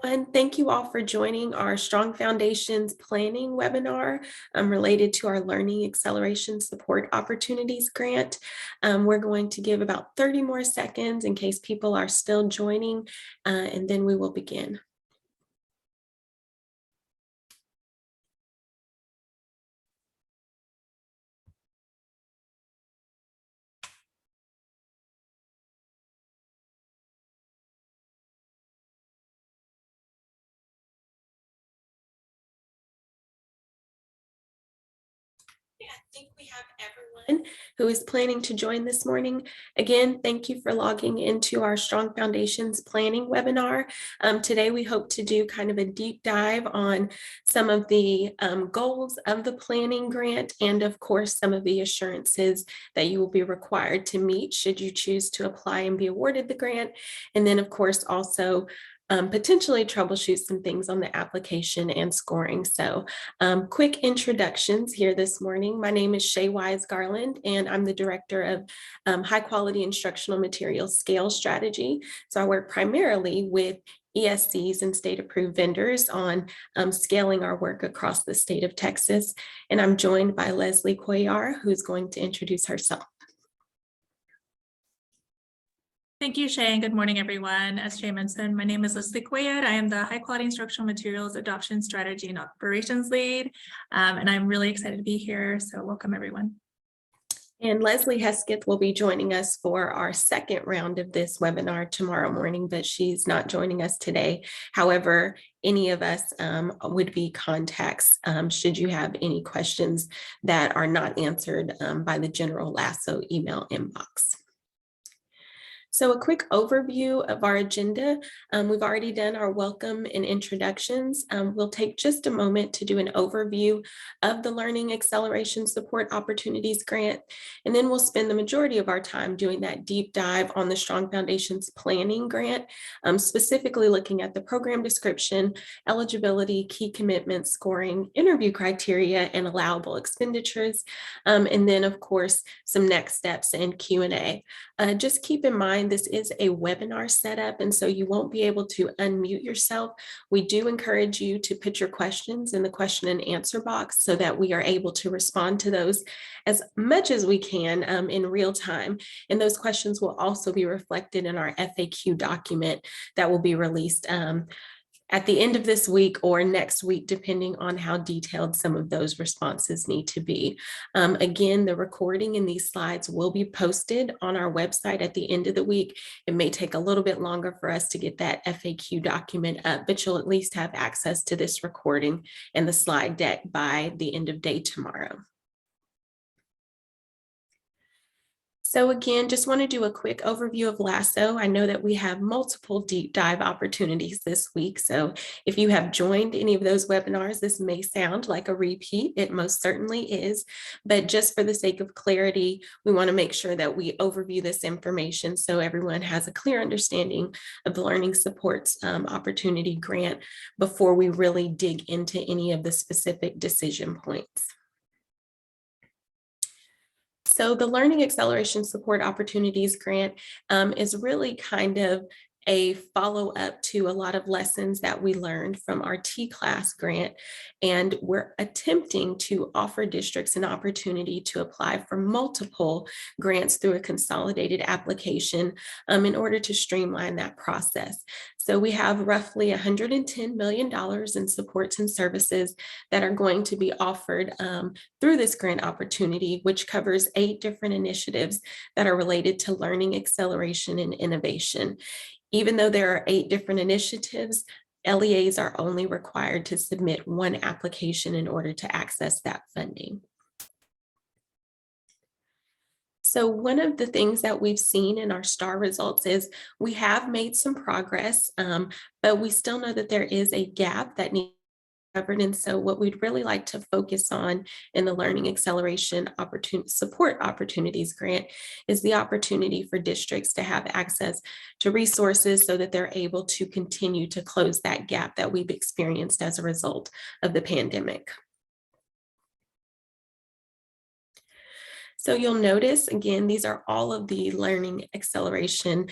And thank you all for joining our Strong Foundations Planning webinar related to our Learning Acceleration Support Opportunities Grant. We're going to give about 30 more seconds in case people are still joining, and then we will begin. I think we have everyone who is planning to join this morning. Again, thank you for logging into our Strong Foundations Planning webinar. Today, we hope to do kind of a deep dive on some of the goals of the planning grant and, of course, some of the assurances that you will be required to meet should you choose to apply and be awarded the grant. And then, of course, also potentially troubleshoot some things on the application and scoring. So quick introductions here this morning. My name is Shay Wise Garland, and I'm the Director of High Quality Instructional Materials Scale Strategy. So I work primarily with ESCs and state-approved vendors on scaling our work across the state of Texas. And I'm joined by Leslie Cuellar, who's going to introduce herself. Thank you, Shay, and good morning, everyone. As Shay mentioned, my name is Leslie Cuellar. I am the High Quality Instructional Materials Adoption Strategy and Operations Lead, and I'm really excited to be here, so welcome, everyone. And Leslie Hesketh will be joining us for our second round of this webinar tomorrow morning, but she's not joining us today. However, any of us would be contacts should you have any questions that are not answered by the general LASO email inbox. So a quick overview of our agenda. We've already done our welcome and introductions. We'll take just a moment to do an overview of the Learning Acceleration Support Opportunities Grant, and then we'll spend the majority of our time doing that deep dive on the Strong Foundations Planning Grant, specifically looking at the program description, eligibility, key commitments, scoring, interview criteria, and allowable expenditures, and then, of course, some next steps and Q&A. Just keep in mind, this is a webinar setup, and so you won't be able to unmute yourself. We do encourage you to put your questions in the question and answer box so that we are able to respond to those as much as we can in real time. And those questions will also be reflected in our FAQ document that will be released at the end of this week or next week, depending on how detailed some of those responses need to be. Again, the recording in these slides will be posted on our website at the end of the week. It may take a little bit longer for us to get that FAQ document up, but you'll at least have access to this recording and the slide deck by the end of day tomorrow. So again, just want to do a quick overview of LASO. I know that we have multiple deep dive opportunities this week. So if you have joined any of those webinars, this may sound like a repeat. It most certainly is. But just for the sake of clarity, we want to make sure that we overview this information so everyone has a clear understanding of the Learning Supports Opportunity Grant before we really dig into any of the specific decision points. So the Learning Acceleration Support Opportunities Grant is really kind of a follow-up to a lot of lessons that we learned from our T-class grant, and we're attempting to offer districts an opportunity to apply for multiple grants through a consolidated application in order to streamline that process. So we have roughly $110 million in supports and services that are going to be offered through this grant opportunity, which covers 8 different initiatives that are related to learning, acceleration, and innovation. Even though there are 8 different initiatives, LEAs are only required to submit 1 application in order to access that funding. So one of the things that we've seen in our STAR results is we have made some progress, but we still know that there is a gap that needs covered. And so what we'd really like to focus on in the Learning Acceleration Support Opportunities Grant is the opportunity for districts to have access to resources so that they're able to continue to close that gap that we've experienced as a result of the pandemic. So you'll notice, again, these are all of the learning acceleration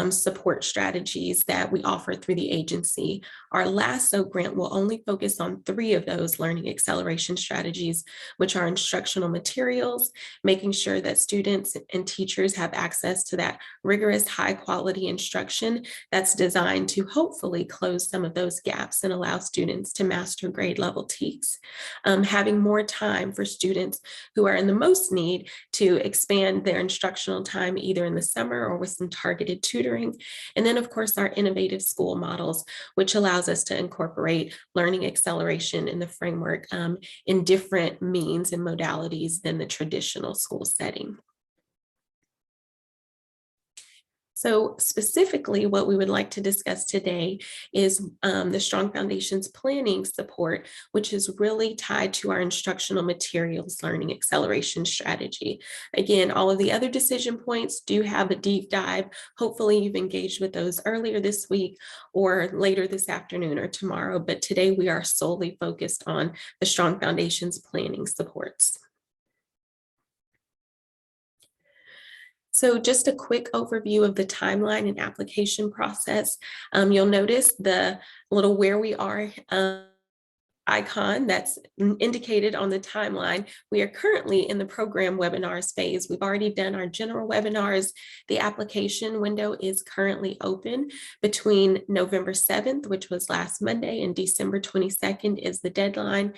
support strategies that we offer through the agency. Our LASO grant will only focus on 3 of those learning acceleration strategies, which are instructional materials, making sure that students and teachers have access to that rigorous, high quality instruction that's designed to hopefully close some of those gaps and allow students to master grade level TEKS. Having more time for students who are in the most need to expand their instructional time either in the summer or with some targeted tutoring. And then, of course, our innovative school models, which allows us to incorporate learning acceleration in the framework in different means and modalities than the traditional school setting. So specifically, what we would like to discuss today is the Strong Foundations planning support, which is really tied to our instructional materials learning acceleration strategy. Again, all of the other decision points do have a deep dive. Hopefully you've engaged with those earlier this week or later this afternoon or tomorrow, but today we are solely focused on the Strong Foundations planning supports. So just a quick overview of the timeline and application process. You'll notice the little where we are icon that's indicated on the timeline. We are currently in the program webinars phase. We've already done our general webinars. The application window is currently open between November 7th, which was last Monday, and December 22nd is the deadline.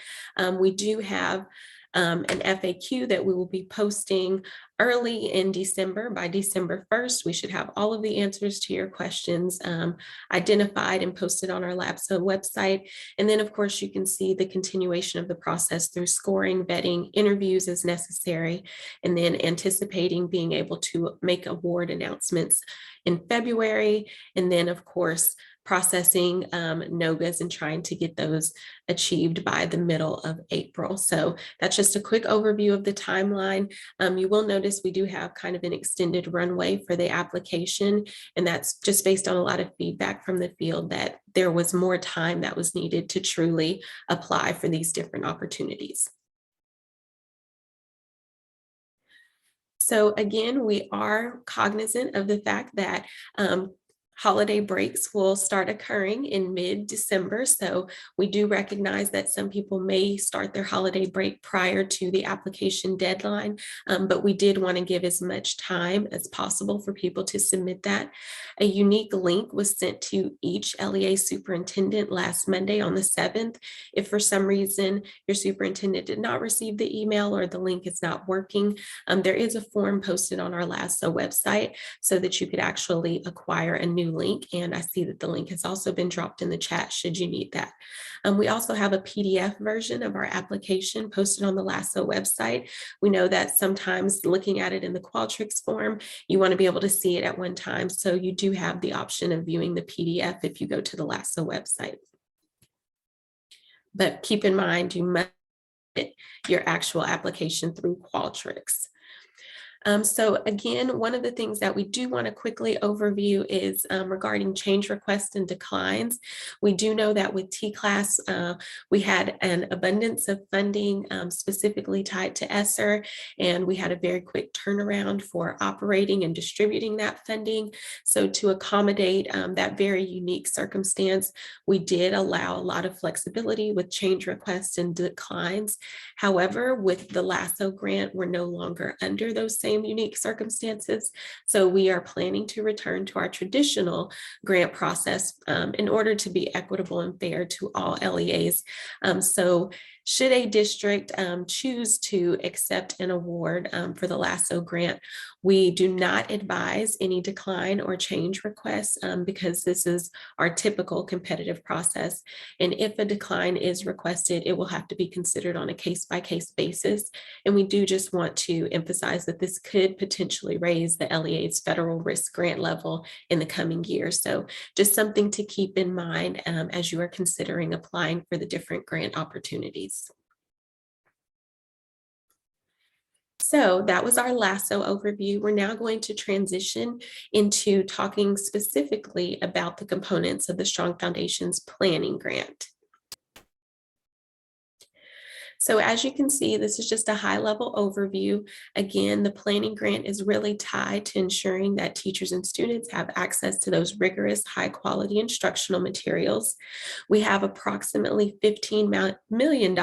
We do have an FAQ that we will be posting early in December. By December 1st, we should have all of the answers to your questions identified and posted on our LASO website. And then, of course, you can see the continuation of the process through scoring, vetting, interviews as necessary, and then anticipating being able to make award announcements in February. And then, of course, processing NOGAs and trying to get those achieved by the middle of April. So that's just a quick overview of the timeline. You will notice we do have kind of an extended runway for the application, and that's just based on a lot of feedback from the field that there was more time that was needed to truly apply for these different opportunities. So again, we are cognizant of the fact that holiday breaks will start occurring in mid-December. So we do recognize that some people may start their holiday break prior to the application deadline, but we did want to give as much time as possible for people to submit that. A unique link was sent to each LEA superintendent last Monday on the 7th. If for some reason your superintendent did not receive the email or the link is not working, there is a form posted on our LASO website so that you could actually acquire a new link. And I see that the link has also been dropped in the chat should you need that. We also have a PDF version of our application posted on the LASO website. We know that sometimes looking at it in the Qualtrics form, you want to be able to see it at one time. So you do have the option of viewing the PDF if you go to the LASO website. But keep in mind, you must submit your actual application through Qualtrics. So again, one of the things that we do want to quickly overview is regarding change requests and declines. We do know that with T-Class, we had an abundance of funding specifically tied to ESSER, and we had a very quick turnaround for operating and distributing that funding. So to accommodate that very unique circumstance, we did allow a lot of flexibility with change requests and declines. However, with the LASO grant, we're no longer under those same unique circumstances. So we are planning to return to our traditional grant process in order to be equitable and fair to all LEAs. So should a district choose to accept an award for the LASO grant, we do not advise any decline or change requests because this is our typical competitive process. And if a decline is requested, it will have to be considered on a case-by-case basis. And we do just want to emphasize that this could potentially raise the LEA's federal risk grant level in the coming year. So just something to keep in mind as you are considering applying for the different grant opportunities. So that was our LASO overview. We're now going to transition into talking specifically about the components of the Strong Foundations Planning Grant. So as you can see, this is just a high-level overview. Again, the planning grant is really tied to ensuring that teachers and students have access to those rigorous, high-quality instructional materials. We have approximately $15 million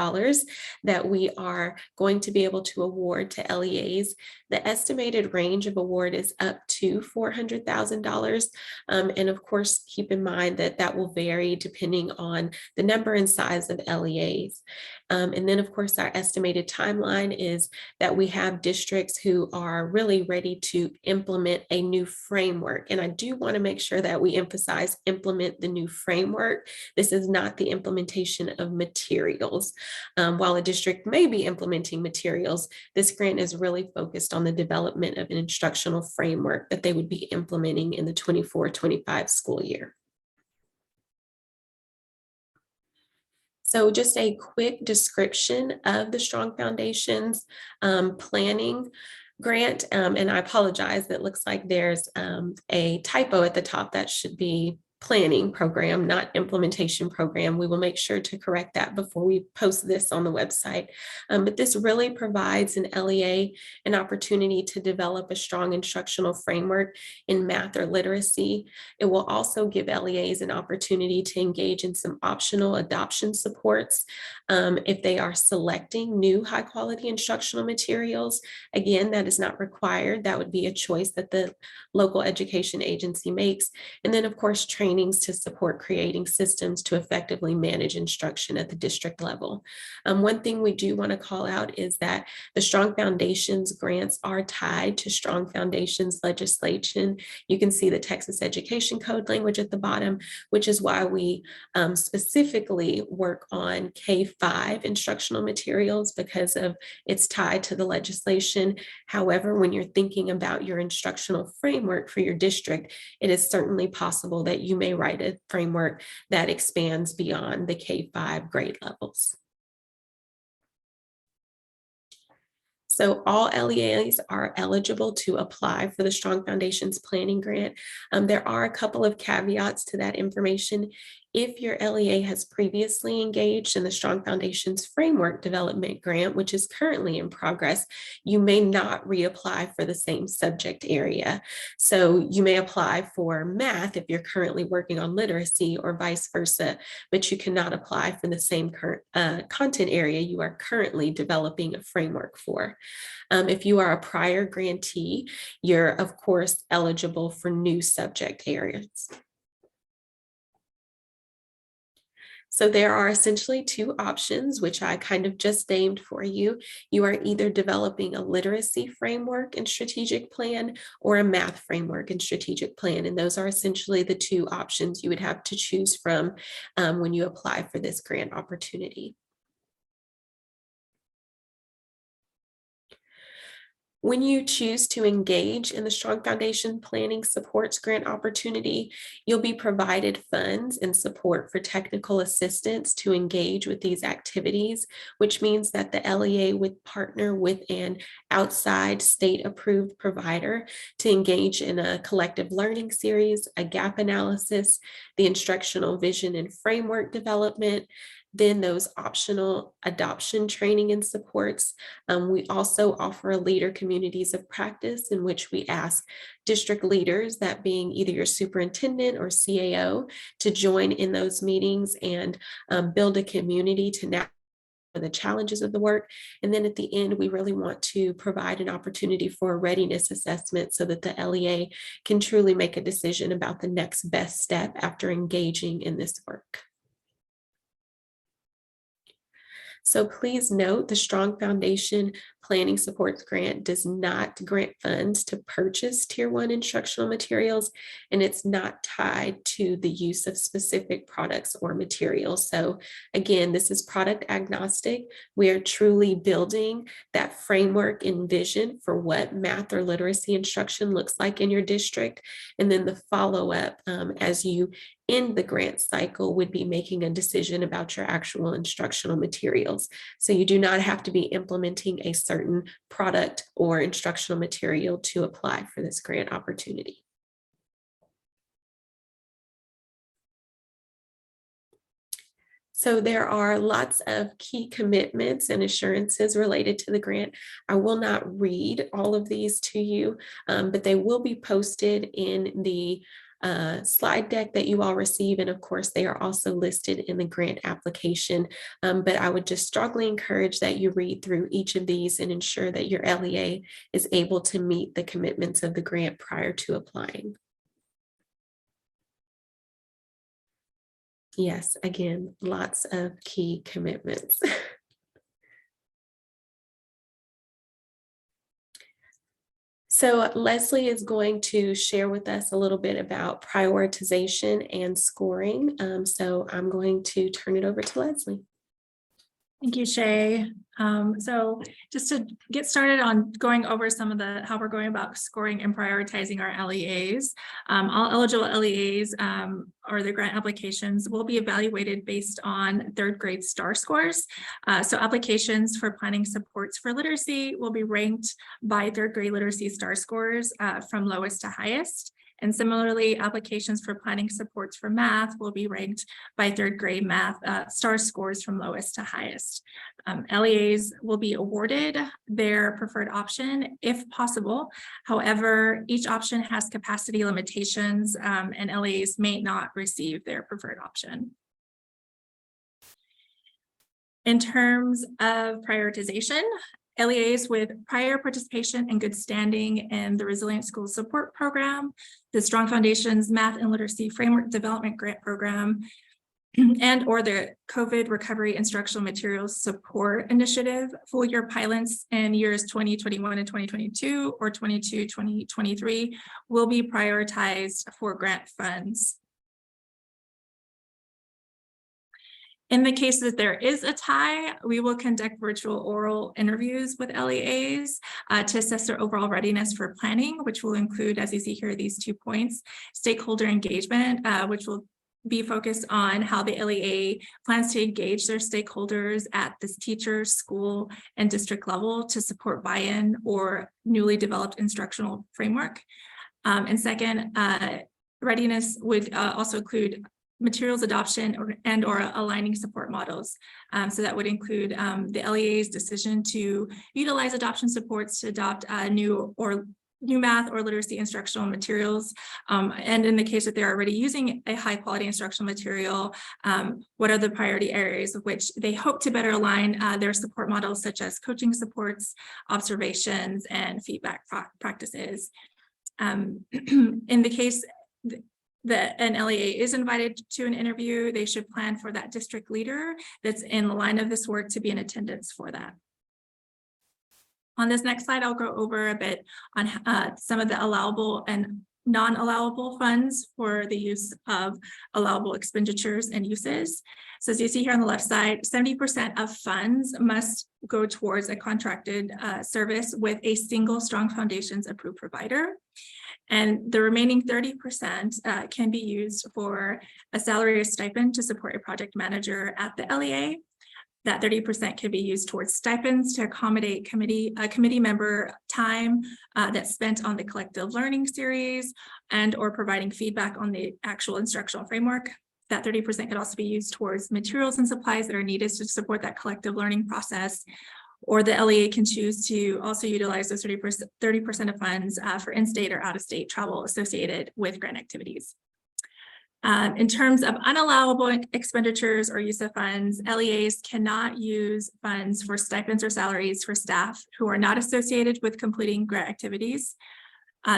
that we are going to be able to award to LEAs. The estimated range of award is up to $400,000. And of course, keep in mind that that will vary depending on the number and size of LEAs. And then, of course, our estimated timeline is that we have districts who are really ready to implement a new framework. And I do want to make sure that we emphasize implement the new framework. This is not the implementation of materials. While a district may be implementing materials, this grant is really focused on the development of an instructional framework that they would be implementing in the 24-25 school year. So just a quick description of the Strong Foundations planning grant. And I apologize, that looks like there's a typo at the top. That should be planning program, not implementation program. We will make sure to correct that before we post this on the website. But this really provides an LEA an opportunity to develop a strong instructional framework in math or literacy. It will also give LEAs an opportunity to engage in some optional adoption supports if they are selecting new high quality instructional materials. Again, that is not required. That would be a choice that the local education agency makes. And then, of course, trainings to support creating systems to effectively manage instruction at the district level. One thing we do want to call out is that the Strong Foundations grants are tied to Strong Foundations legislation. You can see the Texas Education Code language at the bottom, which is why we specifically work on K-5 instructional materials, because of it's tied to the legislation. However, when you're thinking about your instructional framework for your district, it is certainly possible that you may write a framework that expands beyond the K-5 grade levels. So all LEAs are eligible to apply for the Strong Foundations Planning Grant. There are a couple of caveats to that information. If your LEA has previously engaged in the Strong Foundations Framework Development Grant, which is currently in progress, you may not reapply for the same subject area. So you may apply for math if you're currently working on literacy, or vice versa, but you cannot apply for the same content area you are currently developing a framework for. If you are a prior grantee, you're of course eligible for new subject areas. So there are essentially two options, which I kind of just named for you. You are either developing a literacy framework and strategic plan, or a math framework and strategic plan. And those are essentially the two options you would have to choose from when you apply for this grant opportunity. When you choose to engage in the Strong Foundation Planning Supports Grant opportunity, you'll be provided funds and support for technical assistance to engage with these activities, which means that the LEA would partner with an outside state-approved provider to engage in a collective learning series, a gap analysis, the instructional vision and framework development, then those optional adoption training and supports. We also offer leader communities of practice, in which we ask district leaders, that being either your superintendent or CAO, to join in those meetings and build a community to navigate the challenges of the work. And then at the end, we really want to provide an opportunity for a readiness assessment so that the LEA can truly make a decision about the next best step after engaging in this work. So please note, the Strong Foundation Planning Supports Grant does not grant funds to purchase Tier 1 instructional materials, and it's not tied to the use of specific products or materials. So again, this is product agnostic. We are truly building that framework and vision for what math or literacy instruction looks like in your district. And then the follow-up as you end the grant cycle would be making a decision about your actual instructional materials. So you do not have to be implementing a certain product or instructional material to apply for this grant opportunity. So there are lots of key commitments and assurances related to the grant. I will not read all of these to you, but they will be posted in the slide deck that you all receive. And of course, they are also listed in the grant application. But I would just strongly encourage that you read through each of these and ensure that your LEA is able to meet the commitments of the grant prior to applying. Yes, again, lots of key commitments. So Leslie is going to share with us a little bit about prioritization and scoring. So I'm going to turn it over to Leslie. Thank you, Shay. So just to get started on going over some of how we're going about scoring and prioritizing our LEAs, all eligible LEAs or the grant applications will be evaluated based on third grade STAR scores. So applications for planning supports for literacy will be ranked by third grade literacy STAR scores from lowest to highest. And similarly, applications for planning supports for math will be ranked by third grade math STAR scores from lowest to highest. LEAs will be awarded their preferred option if possible. However, each option has capacity limitations and LEAs may not receive their preferred option. In terms of prioritization, LEAs with prior participation and good standing in the Resilient School Support Program, the Strong Foundations Math and Literacy Framework Development Grant Program, and or the COVID Recovery Instructional Materials Support Initiative full year pilots in years 2021 and 2022 or 2023 will be prioritized for grant funds. In the case that there is a tie, we will conduct virtual oral interviews with LEAs to assess their overall readiness for planning, which will include, as you see here, these 2 points, stakeholder engagement, which will be focused on how the LEA plans to engage their stakeholders at this teacher, school, and district level to support buy-in or newly developed instructional framework. And second, readiness would also include materials adoption or aligning support models. So that would include the LEA's decision to utilize adoption supports to adopt new math or literacy instructional materials. And in the case that they're already using a high quality instructional material, what are the priority areas of which they hope to better align their support models, such as coaching supports, observations, and feedback practices. In the case that an LEA is invited to an interview, they should plan for that district leader that's in the line of this work to be in attendance for that. On this next slide, I'll go over a bit on some of the allowable and non-allowable funds for the use of allowable expenditures and uses. So as you see here on the left side, 70% of funds must go towards a contracted service with a single Strong Foundations approved provider. And the remaining 30% can be used for a salary or stipend to support a project manager at the LEA. That 30% can be used towards stipends to accommodate committee member time that's spent on the collective learning series and or providing feedback on the actual instructional framework. That 30% could also be used towards materials and supplies that are needed to support that collective learning process. Or the LEA can choose to also utilize those 30% of funds for in-state or out-of-state travel associated with grant activities. In terms of unallowable expenditures or use of funds, LEAs cannot use funds for stipends or salaries for staff who are not associated with completing grant activities.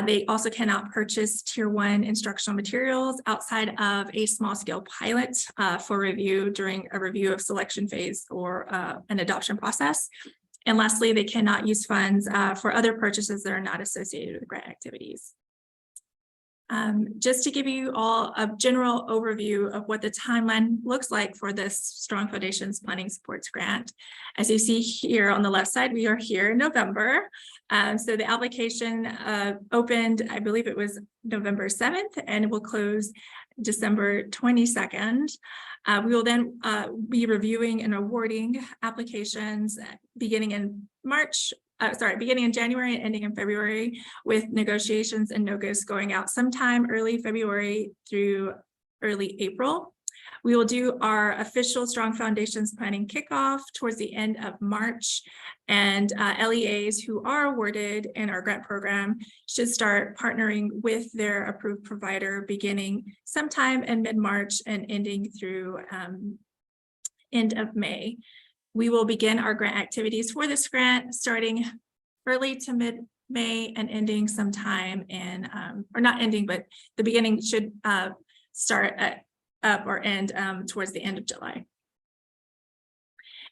They also cannot purchase Tier 1 instructional materials outside of a small-scale pilot for review during a review of selection phase or an adoption process. And lastly, they cannot use funds for other purchases that are not associated with grant activities. Just to give you all a general overview of what the timeline looks like for this Strong Foundations Planning Supports Grant. As you see here on the left side, we are here in November. So the application opened, I believe it was November 7th, and it will close December 22nd. We will then be reviewing and awarding applications beginning in January and ending in February, with negotiations and no-goes going out sometime early February through early April. We will do our official Strong Foundations planning kickoff towards the end of March, and LEAs who are awarded in our grant program should start partnering with their approved provider beginning sometime in mid-March and ending through end of May. We will begin our grant activities for this grant starting early to mid-May and ending sometime in, or not ending, but the beginning should start up or end towards the end of July.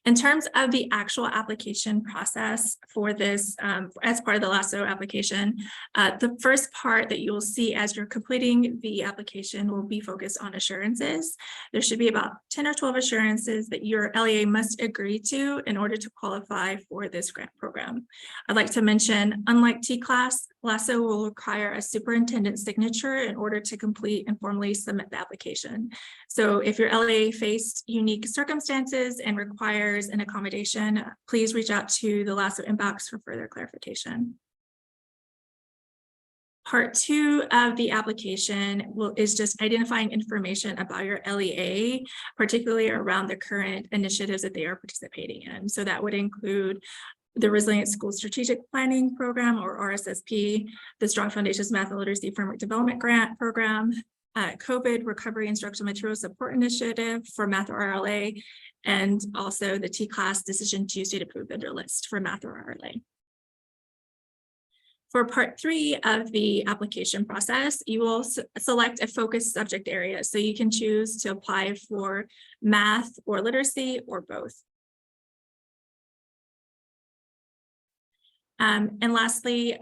In terms of the actual application process for this, as part of the LASO application, the first part that you will see as you're completing the application will be focused on assurances. There should be about 10 or 12 assurances that your LEA must agree to in order to qualify for this grant program. I'd like to mention, unlike T-Class, LASO will require a superintendent's signature in order to complete and formally submit the application. So if your LEA faced unique circumstances and requires an accommodation, please reach out to the LASO inbox for further clarification. Part 2 of the application is just identifying information about your LEA, particularly around the current initiatives that they are participating in. So that would include the Resilient School Strategic Planning Program, or RSSP, the Strong Foundations Math and Literacy Framework Development Grant Program, COVID Recovery Instructional Material Support Initiative for Math or RLA, and also the T-Class Decision Tuesday Approved Vendor List for Math or RLA. For part 3 of the application process, you will select a focused subject area. So you can choose to apply for math or literacy or both. And lastly,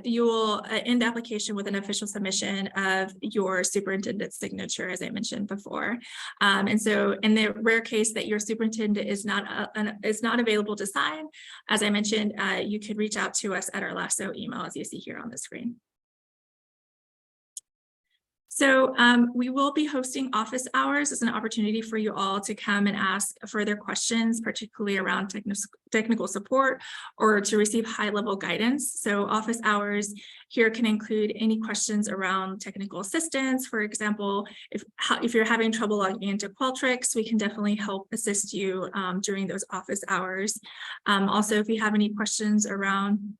you will end the application with an official submission of your superintendent's signature, as I mentioned before. And so in the rare case that your superintendent is not available to sign, as I mentioned, you could reach out to us at our LASO email, as you see here on the screen. So we will be hosting office hours as an opportunity for you all to come and ask further questions, particularly around technical support or to receive high-level guidance. So office hours here can include any questions around technical assistance. For example, if you're having trouble logging into Qualtrics, we can definitely help assist you during those office hours. Also, if you have any questions around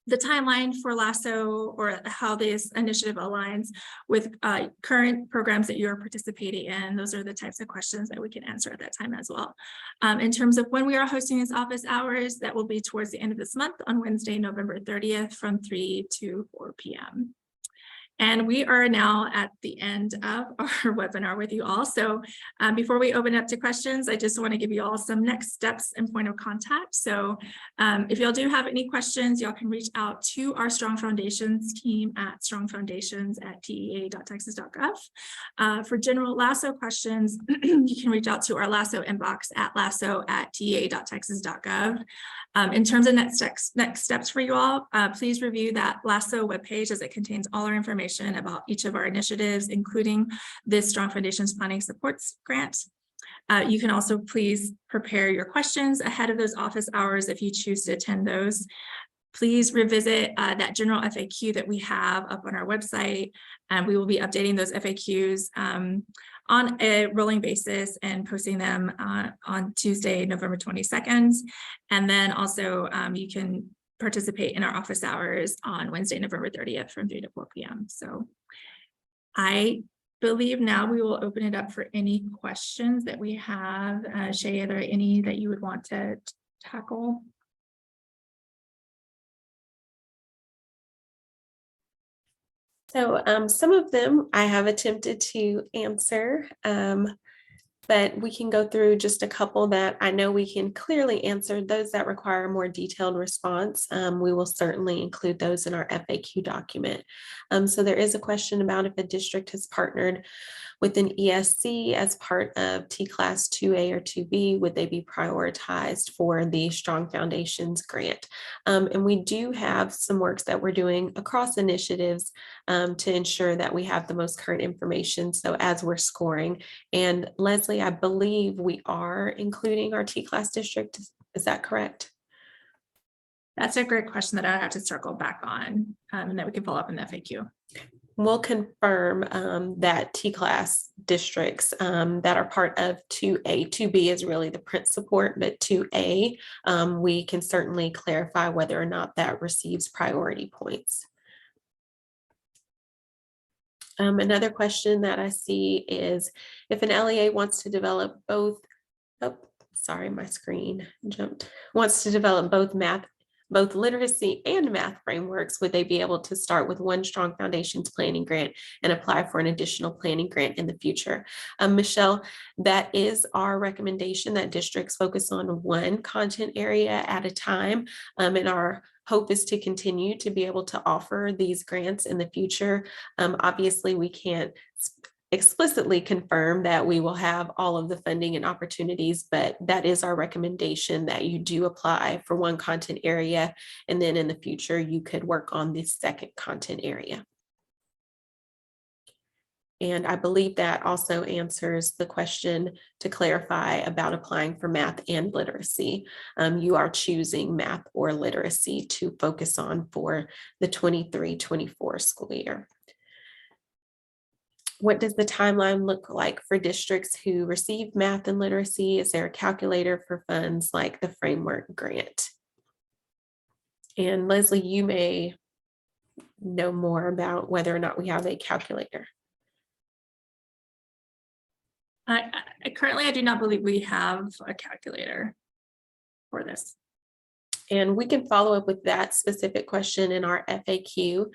the timeline for LASO or how this initiative aligns with current programs that you're participating in, those are the types of questions that we can answer at that time as well. In terms of when we are hosting these office hours, that will be towards the end of this month on Wednesday, November 30th from 3 to 4 p.m. And we are now at the end of our webinar with you all. So before we open up to questions, I just want to give you all some next steps and point of contact. So if y'all do have any questions, y'all can reach out to our Strong Foundations team at strongfoundations@tea.texas.gov. For general LASO questions, you can reach out to our LASO inbox at laso@tea.texas.gov. In terms of next steps for you all, please review that LASO webpage as it contains all our information about each of our initiatives, including this Strong Foundations Planning Supports Grant. You can also please prepare your questions ahead of those office hours if you choose to attend those. Please revisit that general FAQ that we have up on our website. We will be updating those FAQs on a rolling basis and posting them on Tuesday, November 22nd. And then also you can participate in our office hours on Wednesday, November 30th from 3 to 4 p.m. So I believe now we will open it up for any questions that we have. Shay, are there any that you would want to tackle? So some of them I have attempted to answer, but we can go through just a couple that I know we can clearly answer. Those that require a more detailed response, we will certainly include those in our FAQ document. So there is a question about if a district has partnered with an ESC as part of T-Class 2A or 2B, would they be prioritized for the Strong Foundations grant? And we do have some works that we're doing across initiatives to ensure that we have the most current information. So as we're scoring, and Leslie, I believe we are including our T-Class district. Is that correct? That's a great question that I have to circle back on, and that we can follow up in the FAQ. We'll confirm that T-class districts that are part of 2A. 2B is really the print support, but 2A, we can certainly clarify whether or not that receives priority points. Another question that I see is if an LEA wants to develop both, oh, sorry, my screen jumped, wants to develop both literacy and math frameworks, would they be able to start with one Strong Foundations planning grant and apply for an additional planning grant in the future? Michelle, that is our recommendation, that districts focus on one content area at a time, and our hope is to continue to be able to offer these grants in the future. Obviously, we can't explicitly confirm that we will have all of the funding and opportunities, but that is our recommendation, that you do apply for one content area, and then in the future, you could work on this second content area. And I believe that also answers the question to clarify about applying for math and literacy. You are choosing math or literacy to focus on for the 23-24 school year. What does the timeline look like for districts who receive math and literacy? Is there a calculator for funds like the framework grant? And Leslie, you may know more about whether or not we have a calculator. Currently, I do not believe we have a calculator for this. And we can follow up with that specific question in our FAQ.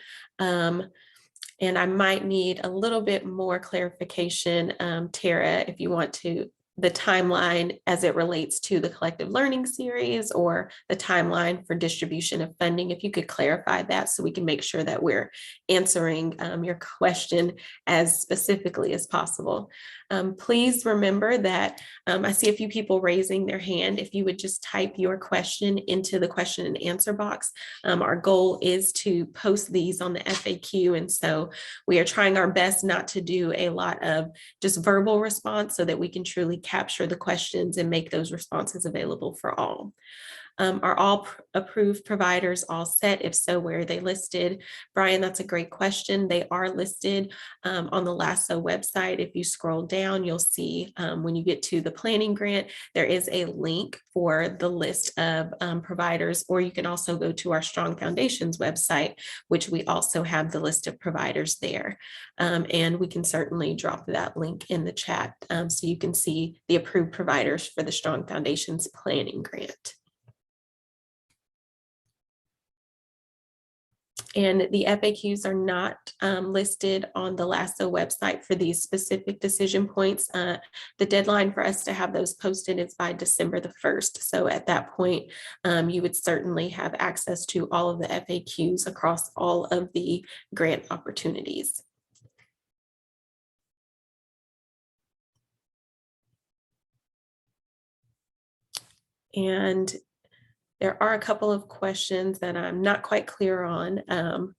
And I might need a little bit more clarification, Tara, if you want to, the timeline as it relates to the collective learning series or the timeline for distribution of funding. If you could clarify that so we can make sure that we're answering your question as specifically as possible. Please remember that I see a few people raising their hand. If you would just type your question into the question and answer box. Our goal is to post these on the FAQ. And so we are trying our best not to do a lot of just verbal response so that we can truly capture the questions and make those responses available for all. Are all approved providers all set? If so, where are they listed? Brian, that's a great question. They are listed on the LASO website. If you scroll down, you'll see when you get to the planning grant, there is a link for the list of providers, or you can also go to our Strong Foundations website, which we also have the list of providers there. And we can certainly drop that link in the chat so you can see the approved providers for the Strong Foundations planning grant. And the FAQs are not listed on the LASO website for these specific decision points. The deadline for us to have those posted is by December the 1st. So at that point, you would certainly have access to all of the FAQs across all of the grant opportunities. And there are a couple of questions that I'm not quite clear on.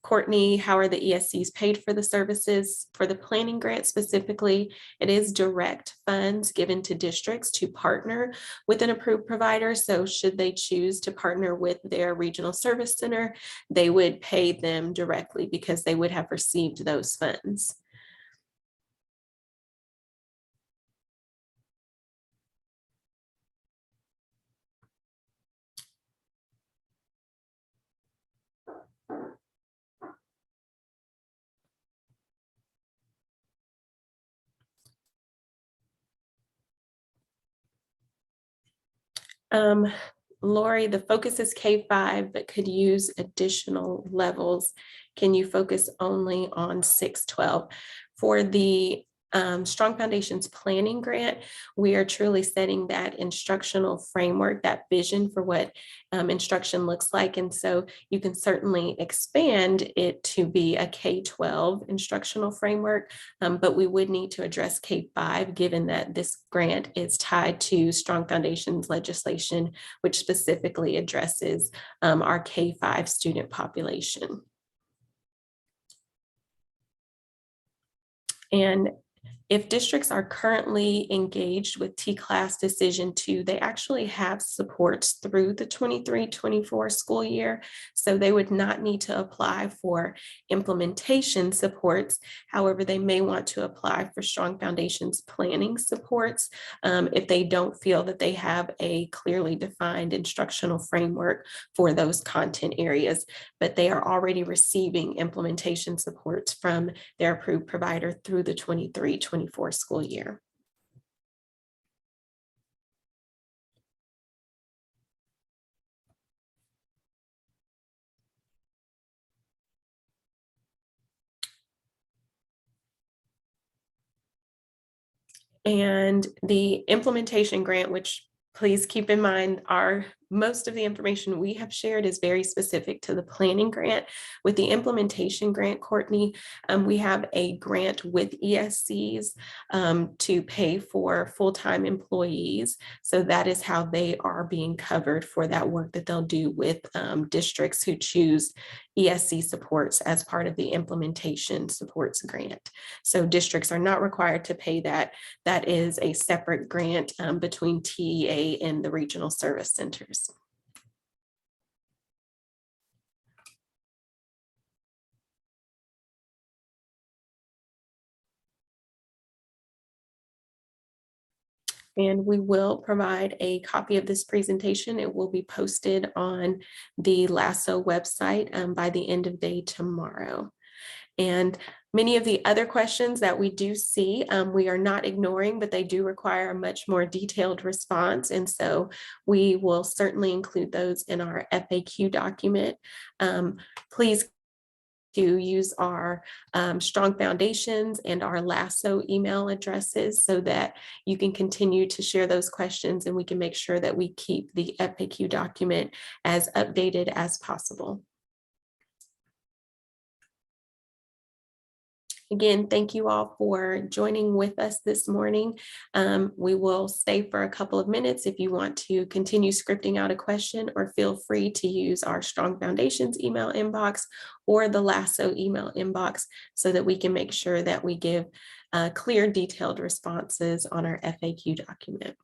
Courtney, how are the ESCs paid for the services? For the planning grant specifically, it is direct funds given to districts to partner with an approved provider. So should they choose to partner with their regional service center, they would pay them directly because they would have received those funds. Lori, the focus is K-5, but could use additional levels. Can you focus only on 6-12? For the Strong Foundations Planning Grant, we are truly setting that instructional framework, that vision for what instruction looks like. And so you can certainly expand it to be a K-12 instructional framework, but we would need to address K-5 given that this grant is tied to Strong Foundations legislation, which specifically addresses our K-5 student population. And If districts are currently engaged with T-Class Decision 2, they actually have supports through the 23-24 school year, so they would not need to apply for implementation supports. However, they may want to apply for Strong Foundations planning supports if they don't feel that they have a clearly defined instructional framework for those content areas, but they are already receiving implementation supports from their approved provider through the 23-24 school year. And the implementation grant, which please keep in mind, most of the information we have shared is very specific to the planning grant. With the implementation grant, Courtney, we have a grant with ESCs to pay for full-time employees. So that is how they are being covered for that work that they'll do with districts who choose ESC supports as part of the implementation supports grant. So districts are not required to pay that. That is a separate grant between TEA and the regional service centers. And we will provide a copy of this presentation. It will be posted on the LASO website by the end of day tomorrow. And many of the other questions that we do see, we are not ignoring, but they do require a much more detailed response. And so we will certainly include those in our FAQ document. Please to use our Strong Foundations and our LASO email addresses so that you can continue to share those questions and we can make sure that we keep the FAQ document as updated as possible. Again, thank you all for joining with us this morning. We will stay for a couple of minutes if you want to continue scripting out a question, or feel free to use our Strong Foundations email inbox or the LASO email inbox so that we can make sure that we give clear, detailed responses on our FAQ document.